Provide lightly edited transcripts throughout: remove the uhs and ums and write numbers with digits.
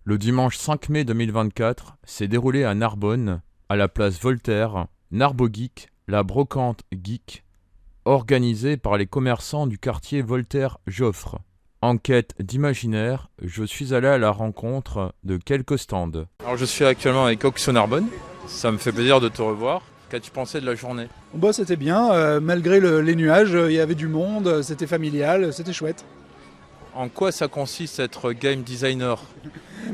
Le dimanche 5 mai 2024 s'est déroulé à Narbonne, à la place Voltaire, Narbogeek, la brocante geek, organisée par les commerçants du quartier Voltaire-Joffre. En quête d'imaginaire, je suis allé à la rencontre de quelques stands. Alors je suis actuellement avec Oxo Narbonne, ça me fait plaisir de te revoir. Qu'as-tu pensé de la journée ? C'était bien, malgré les nuages, il y avait du monde, c'était familial, c'était chouette. En quoi ça consiste être game designer ?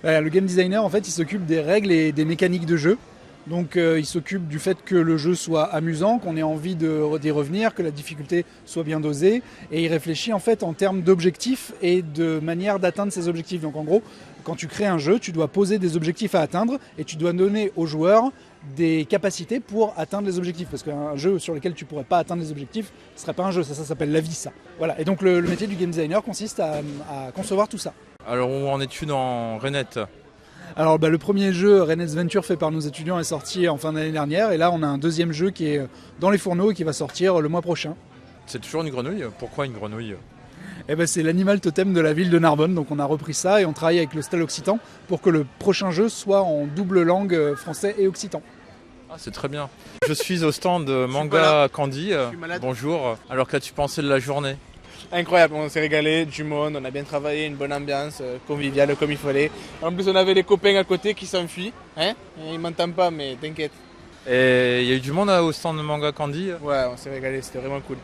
Le game designer, en fait, il s'occupe des règles et des mécaniques de jeu. Donc il s'occupe du fait que le jeu soit amusant, qu'on ait envie d'y revenir, que la difficulté soit bien dosée. Et il réfléchit en fait en termes d'objectifs et de manière d'atteindre ces objectifs. Donc en gros, quand tu crées un jeu, tu dois poser des objectifs à atteindre et tu dois donner aux joueurs des capacités pour atteindre les objectifs. Parce qu'un jeu sur lequel tu ne pourrais pas atteindre les objectifs, ce ne serait pas un jeu, ça s'appelle la vie, ça. Voilà. Et donc le métier du game designer consiste à concevoir tout ça. Alors où en es-tu dans Renette ? Alors le premier jeu, Renett's Venture, fait par nos étudiants, est sorti en fin d'année dernière. Et là, on a un deuxième jeu qui est dans les fourneaux et qui va sortir le mois prochain. C'est toujours une grenouille ? Pourquoi une grenouille ? C'est l'animal totem de la ville de Narbonne. Donc on a repris ça et on travaille avec le Stal Occitan pour que le prochain jeu soit en double langue français et occitan. Ah, c'est très bien. Je suis au stand de Manga Candy. Bonjour. Alors qu'as-tu pensé de la journée ? Incroyable, on s'est régalé, du monde, on a bien travaillé, une bonne ambiance, conviviale comme il fallait. En plus on avait les copains à côté qui s'enfuient, ils m'entendent pas mais t'inquiète. Et il y a eu du monde au stand de Manga Candy ? Ouais, on s'est régalé, c'était vraiment cool.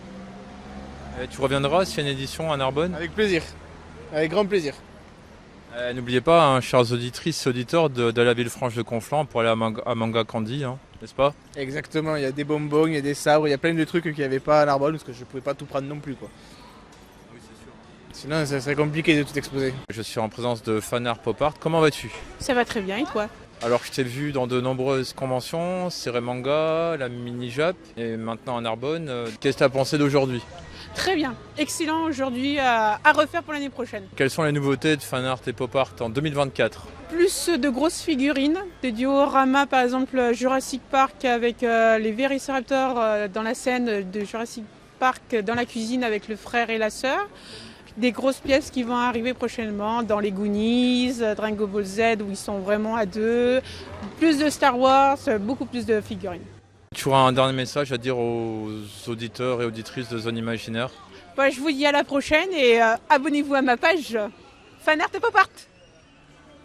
Et tu reviendras s'il y a une édition à Narbonne ? Avec plaisir, avec grand plaisir. N'oubliez pas, chers auditrices et auditeurs de la ville franche de Conflans pour aller à Manga Candy, n'est-ce pas ? Exactement, il y a des bonbons, il y a des sabres, il y a plein de trucs qu'il n'y avait pas à Narbonne parce que je ne pouvais pas tout prendre non plus, quoi. Sinon, ça serait compliqué de tout exposer. Je suis en présence de Fanart Pop Art. Comment vas-tu ? Ça va très bien, et toi ? Alors, je t'ai vu dans de nombreuses conventions, Serré Manga, la Mini Jap, et maintenant à Narbonne. Qu'est-ce que tu as pensé d'aujourd'hui ? Très bien, excellent aujourd'hui à refaire pour l'année prochaine. Quelles sont les nouveautés de Fanart et Pop Art en 2024 ? Plus de grosses figurines, des dioramas par exemple Jurassic Park avec les Vélociraptors dans la scène de Jurassic Park dans la cuisine avec le frère et la sœur. Des grosses pièces qui vont arriver prochainement dans les Goonies, Dragon Ball Z où ils sont vraiment à deux, plus de Star Wars, beaucoup plus de figurines. Tu auras un dernier message à dire aux auditeurs et auditrices de Zone Imaginaire ? Je vous dis à la prochaine et abonnez-vous à ma page Fanart et Pop Art.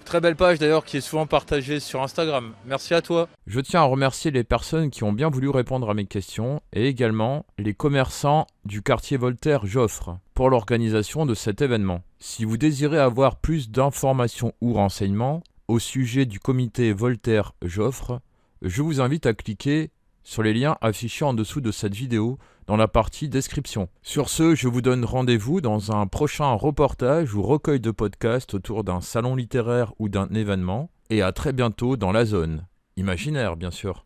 Très belle page d'ailleurs qui est souvent partagée sur Instagram. Merci à toi. Je tiens à remercier les personnes qui ont bien voulu répondre à mes questions et également les commerçants du quartier Voltaire-Joffre pour l'organisation de cet événement. Si vous désirez avoir plus d'informations ou renseignements au sujet du comité Voltaire-Joffre, je vous invite à cliquer sur les liens affichés en dessous de cette vidéo dans la partie description. Sur ce, je vous donne rendez-vous dans un prochain reportage ou recueil de podcasts autour d'un salon littéraire ou d'un événement, et à très bientôt dans la zone imaginaire, bien sûr.